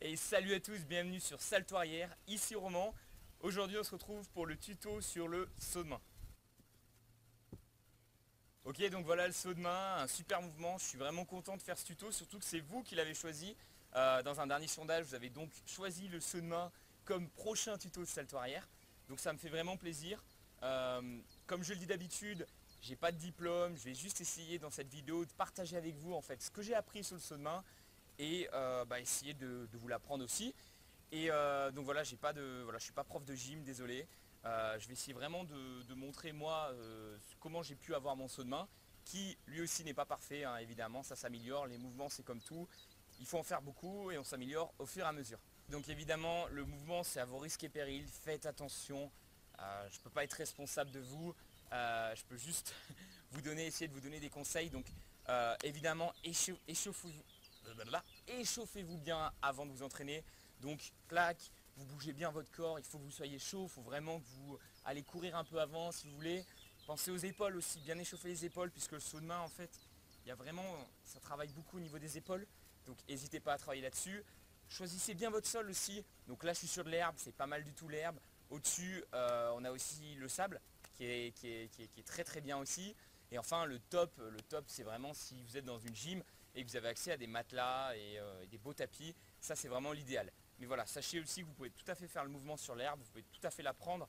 Et salut à tous, bienvenue sur Salto Arrière, ici Roman. Aujourd'hui on se retrouve pour le tuto sur le saut de main. Ok, donc voilà le saut de main, un super mouvement, je suis vraiment content de faire ce tuto, surtout que c'est vous qui l'avez choisi. Dans un dernier sondage, vous avez donc choisi le saut de main comme prochain tuto de Salto Arrière. Donc ça me fait vraiment plaisir. Comme je le dis d'habitude, j'ai pas de diplôme, je vais juste essayer dans cette vidéo de partager avec vous en fait ce que j'ai appris sur le saut de main et essayer de vous l'apprendre aussi. Et donc voilà, j'ai pas de, voilà, je suis pas prof de gym, désolé. Je vais essayer vraiment de montrer moi comment j'ai pu avoir mon saut de main, qui lui aussi n'est pas parfait, hein, évidemment, ça s'améliore, les mouvements c'est comme tout, il faut en faire beaucoup et on s'améliore au fur et à mesure. Donc évidemment, le mouvement c'est à vos risques et périls, faites attention, je ne peux pas être responsable de vous, je peux juste essayer de vous donner des conseils, donc évidemment échauffez-vous bien avant de vous entraîner. Donc clac, vous bougez bien votre corps, il faut que vous soyez chaud, il faut vraiment que vous allez courir un peu avant si vous voulez. Pensez aux épaules aussi, bien échauffer les épaules puisque le saut de main en fait, il y a vraiment, ça travaille beaucoup au niveau des épaules. Donc n'hésitez pas à travailler là-dessus. Choisissez bien votre sol aussi. Donc là je suis sur de l'herbe, c'est pas mal du tout l'herbe. Au-dessus on a aussi le sable qui est très très bien aussi. Et enfin le top c'est vraiment si vous êtes dans une gym et que vous avez accès à des matelas et des beaux tapis, ça c'est vraiment l'idéal. Mais voilà, sachez aussi que vous pouvez tout à fait faire le mouvement sur l'herbe, vous pouvez tout à fait l'apprendre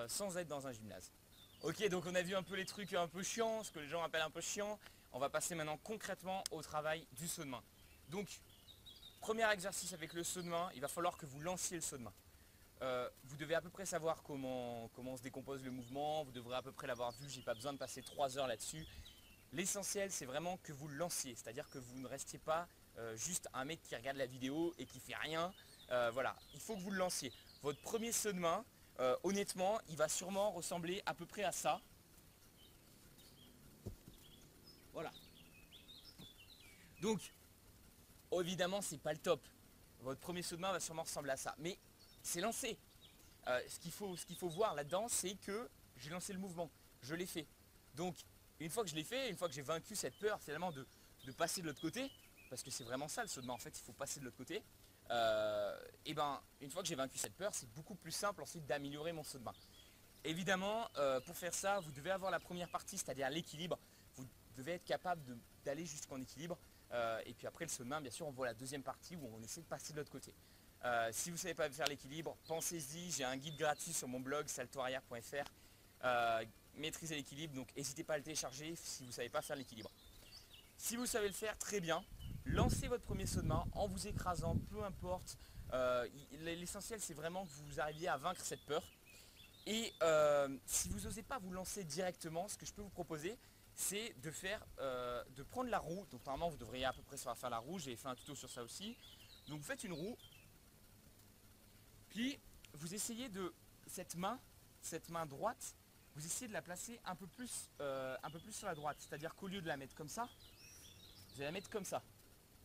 sans être dans un gymnase. Ok, donc on a vu un peu les trucs un peu chiants, ce que les gens appellent un peu chiant. On va passer maintenant concrètement au travail du saut de main. Donc, premier exercice avec le saut de main, il va falloir que vous lanciez le saut de main. Vous devez à peu près savoir comment se décompose le mouvement, vous devrez à peu près l'avoir vu, j'ai pas besoin de passer 3 heures là-dessus. L'essentiel c'est vraiment que vous le lanciez, c'est-à-dire que vous ne restiez pas juste un mec qui regarde la vidéo et qui fait rien. Voilà, il faut que vous le lanciez. Votre premier saut de main, honnêtement, il va sûrement ressembler à peu près à ça. Voilà. Donc, évidemment, c'est pas le top. Votre premier saut de main va sûrement ressembler à ça. Mais c'est lancé. Ce qu'il faut voir là-dedans, c'est que j'ai lancé le mouvement. Je l'ai fait. Donc, une fois que je l'ai fait, une fois que j'ai vaincu cette peur, finalement, de passer de l'autre côté, parce que c'est vraiment ça le saut de main, en fait, il faut passer de l'autre côté. Et ben, une fois que j'ai vaincu cette peur, c'est beaucoup plus simple ensuite d'améliorer mon saut de main. Évidemment, pour faire ça, vous devez avoir la première partie, c'est-à-dire l'équilibre. Vous devez être capable d'aller jusqu'en équilibre. Et puis après le saut de main, bien sûr, on voit la deuxième partie où on essaie de passer de l'autre côté. Si vous ne savez pas faire l'équilibre, pensez-y, j'ai un guide gratuit sur mon blog saltoarrière.fr. Maîtriser l'équilibre, donc n'hésitez pas à le télécharger si vous ne savez pas faire l'équilibre. Si vous savez le faire, très bien. Lancez votre premier saut de main en vous écrasant, peu importe. L'essentiel, c'est vraiment que vous arriviez à vaincre cette peur. Et si vous n'osez pas vous lancer directement, ce que je peux vous proposer, c'est de prendre la roue. Donc normalement vous devriez à peu près savoir faire la roue, j'ai fait un tuto sur ça aussi. Donc vous faites une roue, puis vous essayez cette main droite, vous essayez de la placer un peu plus sur la droite. C'est-à-dire qu'au lieu de la mettre comme ça, vous allez la mettre comme ça.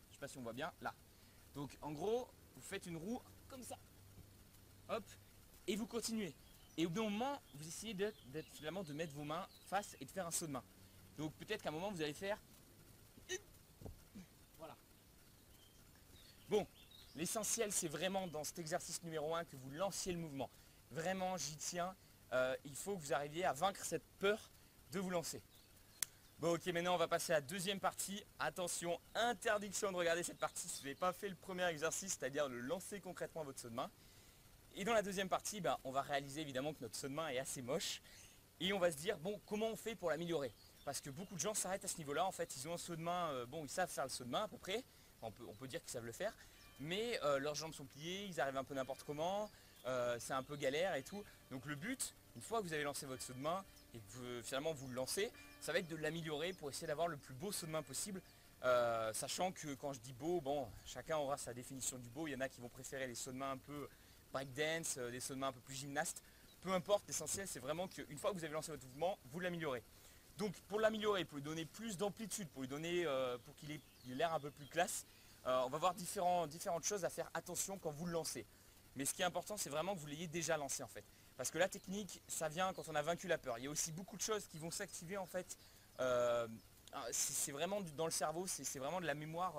Je ne sais pas si on voit bien, là. Donc en gros, vous faites une roue comme ça. Hop, et vous continuez. Et au bon moment, vous essayez finalement de mettre vos mains face et de faire un saut de main. Donc peut-être qu'à un moment vous allez faire. Voilà. Bon, l'essentiel c'est vraiment dans cet exercice numéro 1 que vous lanciez le mouvement. Vraiment, j'y tiens. Il faut que vous arriviez à vaincre cette peur de vous lancer. Bon ok, maintenant on va passer à la deuxième partie. Attention, interdiction de regarder cette partie si vous n'avez pas fait le premier exercice, c'est-à-dire de lancer concrètement votre saut de main. Et dans la deuxième partie, on va réaliser évidemment que notre saut de main est assez moche. Et on va se dire, bon, comment on fait pour l'améliorer? Parce que beaucoup de gens s'arrêtent à ce niveau-là. En fait, ils ont un saut de main, bon, ils savent faire le saut de main à peu près. On peut dire qu'ils savent le faire. Mais leurs jambes sont pliées, ils arrivent un peu n'importe comment. C'est un peu galère et tout. Donc le but, une fois que vous avez lancé votre saut de main et que finalement vous le lancez, ça va être de l'améliorer pour essayer d'avoir le plus beau saut de main possible. Sachant que quand je dis beau, bon, chacun aura sa définition du beau. Il y en a qui vont préférer les sauts de main un peu breakdance, des sauts de main un peu plus gymnaste. Peu importe, l'essentiel c'est vraiment qu'une fois que vous avez lancé votre mouvement, vous l'améliorez. Donc pour l'améliorer, pour lui donner plus d'amplitude, pour lui donner, pour qu'il ait l'air un peu plus classe, on va voir différentes choses à faire attention quand vous le lancez. Mais ce qui est important, c'est vraiment que vous l'ayez déjà lancé en fait. Parce que la technique, ça vient quand on a vaincu la peur. Il y a aussi beaucoup de choses qui vont s'activer en fait. C'est vraiment dans le cerveau, c'est vraiment de la mémoire.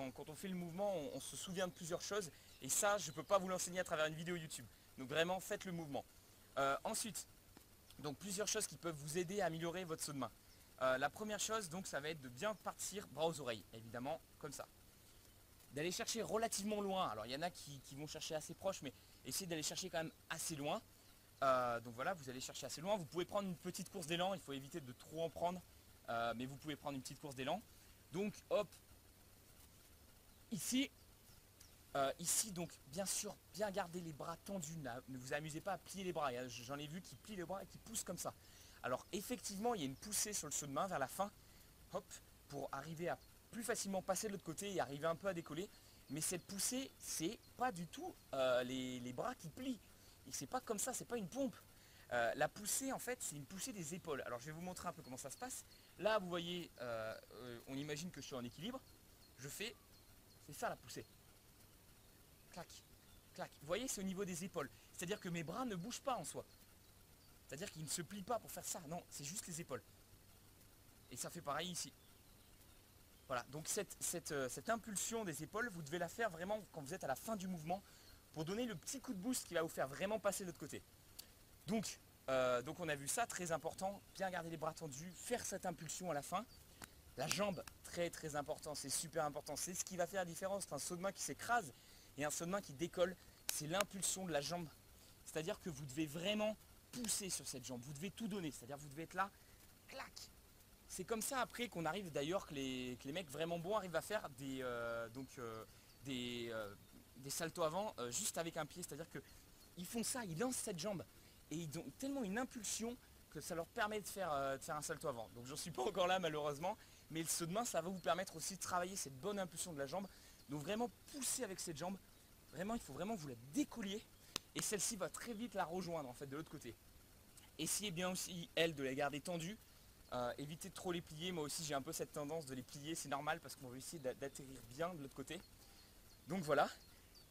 quand on fait le mouvement, on se souvient de plusieurs choses. Et ça, je ne peux pas vous l'enseigner à travers une vidéo YouTube. Donc vraiment, faites le mouvement. Ensuite, donc plusieurs choses qui peuvent vous aider à améliorer votre saut de main. La première chose, donc, ça va être de bien partir bras aux oreilles, évidemment, comme ça. D'aller chercher relativement loin. Alors il y en a qui vont chercher assez proche, mais essayez d'aller chercher quand même assez loin. Donc voilà, vous allez chercher assez loin. Vous pouvez prendre une petite course d'élan, il faut éviter de trop en prendre, mais vous pouvez prendre une petite course d'élan. Donc hop, ici, donc bien sûr, bien garder les bras tendus. Ne vous amusez pas à plier les bras. J'en ai vu qui plient les bras et qui poussent comme ça. Alors effectivement, il y a une poussée sur le saut de main vers la fin, hop, pour arriver à plus facilement passer de l'autre côté et arriver un peu à décoller. Mais cette poussée, c'est pas du tout les bras qui plient. Et c'est pas comme ça, c'est pas une pompe. La poussée, en fait, c'est une poussée des épaules. Alors je vais vous montrer un peu comment ça se passe. Là, vous voyez, on imagine que je suis en équilibre. Je fais, c'est ça la poussée. Clac, clac. Vous voyez, c'est au niveau des épaules. C'est-à-dire que mes bras ne bougent pas en soi. C'est-à-dire qu'ils ne se plient pas pour faire ça. Non, c'est juste les épaules. Et ça fait pareil ici. Voilà, donc cette impulsion des épaules, vous devez la faire vraiment quand vous êtes à la fin du mouvement pour donner le petit coup de boost qui va vous faire vraiment passer de l'autre côté. Donc on a vu ça, très important, bien garder les bras tendus, faire cette impulsion à la fin. La jambe, très très important, c'est super important. C'est ce qui va faire la différence entre un saut de main qui s'écrase et un saut de main qui décolle. C'est l'impulsion de la jambe. C'est-à-dire que vous devez vraiment pousser sur cette jambe, vous devez tout donner. C'est-à-dire que vous devez être là, clac. C'est comme ça après qu'on arrive d'ailleurs que les mecs vraiment bons arrivent à faire des saltos avant juste avec un pied. C'est-à-dire qu'ils font ça, ils lancent cette jambe et ils ont tellement une impulsion que ça leur permet de faire un salto avant. Donc j'en suis pas encore là malheureusement, mais le saut de main ça va vous permettre aussi de travailler cette bonne impulsion de la jambe. Donc vraiment pousser avec cette jambe, vraiment il faut vraiment que vous la décolliez et celle-ci va très vite la rejoindre en fait de l'autre côté. Essayez bien aussi elle de la garder tendue. Évitez de trop les plier, moi aussi j'ai un peu cette tendance de les plier, c'est normal parce qu'on veut essayer d'atterrir bien de l'autre côté. Donc voilà,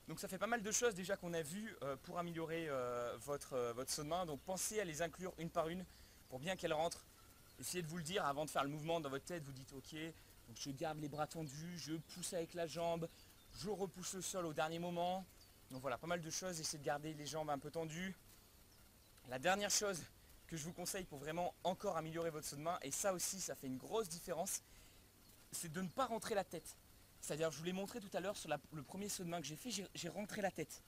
donc ça fait pas mal de choses déjà qu'on a vu pour améliorer votre saut de main. Donc pensez à les inclure une par une pour bien qu'elles rentrent. Essayez de vous le dire avant de faire le mouvement dans votre tête, vous dites ok, donc je garde les bras tendus, je pousse avec la jambe, je repousse le sol au dernier moment. Donc voilà, pas mal de choses, essayez de garder les jambes un peu tendues. La dernière chose que je vous conseille pour vraiment encore améliorer votre saut de main, et ça aussi ça fait une grosse différence, c'est de ne pas rentrer la tête. C'est-à-dire, je vous l'ai montré tout à l'heure sur le premier saut de main que j'ai fait, j'ai rentré la tête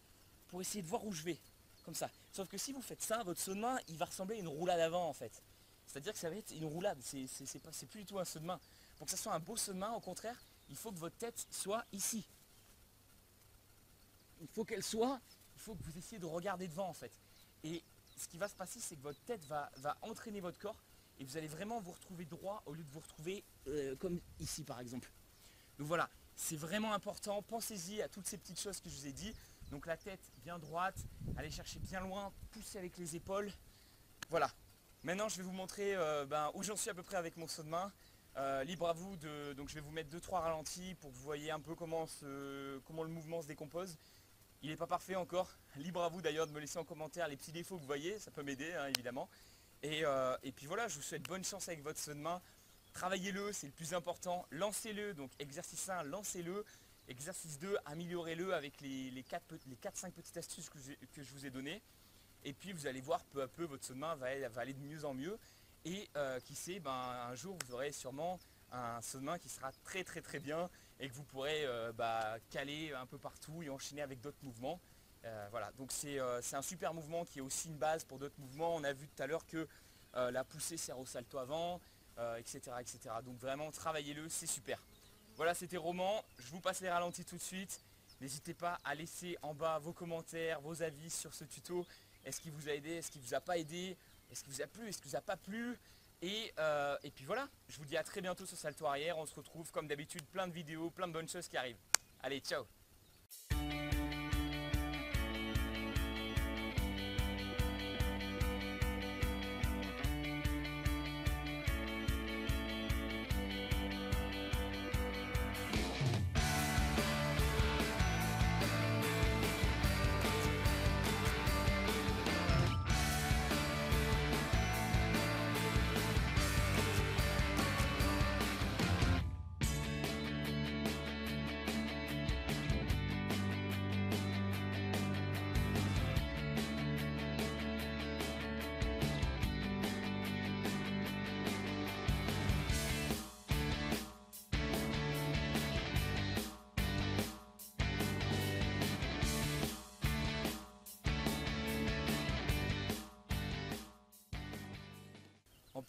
pour essayer de voir où je vais, comme ça. Sauf que si vous faites ça, votre saut de main il va ressembler à une roulade avant en fait. C'est-à-dire que ça va être une roulade, c'est plus du tout un saut de main. Pour que ça soit un beau saut de main, au contraire, il faut que votre tête soit ici. Il faut que vous essayez de regarder devant en fait. Et ce qui va se passer, c'est que votre tête va entraîner votre corps et vous allez vraiment vous retrouver droit au lieu de vous retrouver comme ici par exemple. Donc voilà, c'est vraiment important, pensez-y à toutes ces petites choses que je vous ai dit. Donc la tête bien droite, allez chercher bien loin, poussez avec les épaules. Voilà, maintenant je vais vous montrer où j'en suis à peu près avec mon saut de main. Libre à vous, donc je vais vous mettre 2-3 ralentis pour que vous voyez un peu comment le mouvement se décompose. Il n'est pas parfait encore, libre à vous d'ailleurs de me laisser en commentaire les petits défauts que vous voyez, ça peut m'aider hein, évidemment. Et puis voilà, je vous souhaite bonne chance avec votre saut de main. Travaillez-le, c'est le plus important. Lancez-le, donc exercice 1, lancez-le. Exercice 2, améliorez-le avec les 4-5 petites astuces que je vous ai données. Et puis vous allez voir peu à peu, votre saut de main va aller de mieux en mieux. Et qui sait, un jour vous aurez sûrement un saut de main qui sera très très très bien et que vous pourrez caler un peu partout et enchaîner avec d'autres mouvements. Voilà, donc c'est un super mouvement qui est aussi une base pour d'autres mouvements. On a vu tout à l'heure que la poussée sert au salto avant, etc., etc. Donc vraiment travaillez-le, c'est super. Voilà, c'était Roman, je vous passe les ralentis tout de suite. N'hésitez pas à laisser en bas vos commentaires, vos avis sur ce tuto. Est-ce qu'il vous a aidé, est-ce qu'il vous a pas aidé, est-ce qu'il vous a plu, est-ce qu'il vous a pas plu? Et puis voilà, je vous dis à très bientôt sur Salto Arrière. On se retrouve comme d'habitude, plein de vidéos, plein de bonnes choses qui arrivent. Allez, ciao!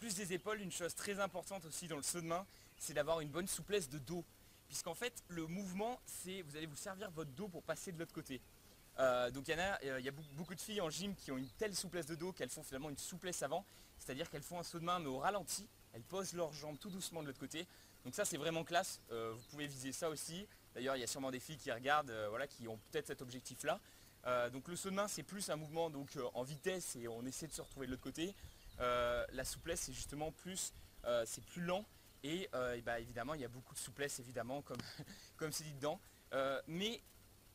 plus des épaules, une chose très importante aussi dans le saut de main, c'est d'avoir une bonne souplesse de dos. Puisqu'en fait, le mouvement, c'est vous allez vous servir votre dos pour passer de l'autre côté. Donc il y a beaucoup de filles en gym qui ont une telle souplesse de dos qu'elles font finalement une souplesse avant, c'est-à-dire qu'elles font un saut de main mais au ralenti, elles posent leurs jambes tout doucement de l'autre côté. Donc ça c'est vraiment classe, vous pouvez viser ça aussi. D'ailleurs il y a sûrement des filles qui regardent, voilà, qui ont peut-être cet objectif là. Donc le saut de main c'est plus un mouvement donc, en vitesse et on essaie de se retrouver de l'autre côté. La souplesse c'est justement plus, c'est plus lent et bah, évidemment il y a beaucoup de souplesse évidemment comme c'est dit dedans. Mais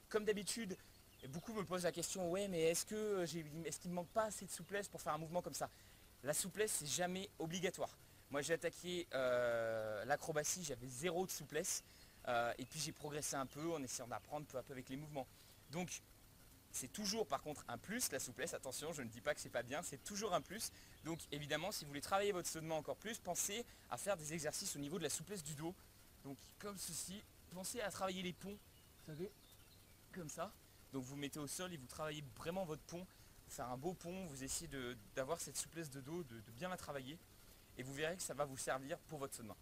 comme d'habitude, beaucoup me posent la question, ouais mais est-ce qu'il me manque pas assez de souplesse pour faire un mouvement comme ça? La souplesse c'est jamais obligatoire. Moi j'ai attaqué l'acrobatie, j'avais zéro de souplesse et puis j'ai progressé un peu en essayant d'apprendre peu à peu avec les mouvements. Donc c'est toujours par contre un plus, la souplesse, attention, je ne dis pas que c'est pas bien, c'est toujours un plus. Donc évidemment si vous voulez travailler votre saut de main encore plus, pensez à faire des exercices au niveau de la souplesse du dos. Donc comme ceci, pensez à travailler les ponts, vous savez, comme ça. Donc vous mettez au sol et vous travaillez vraiment votre pont, faire un beau pont, vous essayez d'avoir cette souplesse de dos, de bien la travailler et vous verrez que ça va vous servir pour votre saut de main.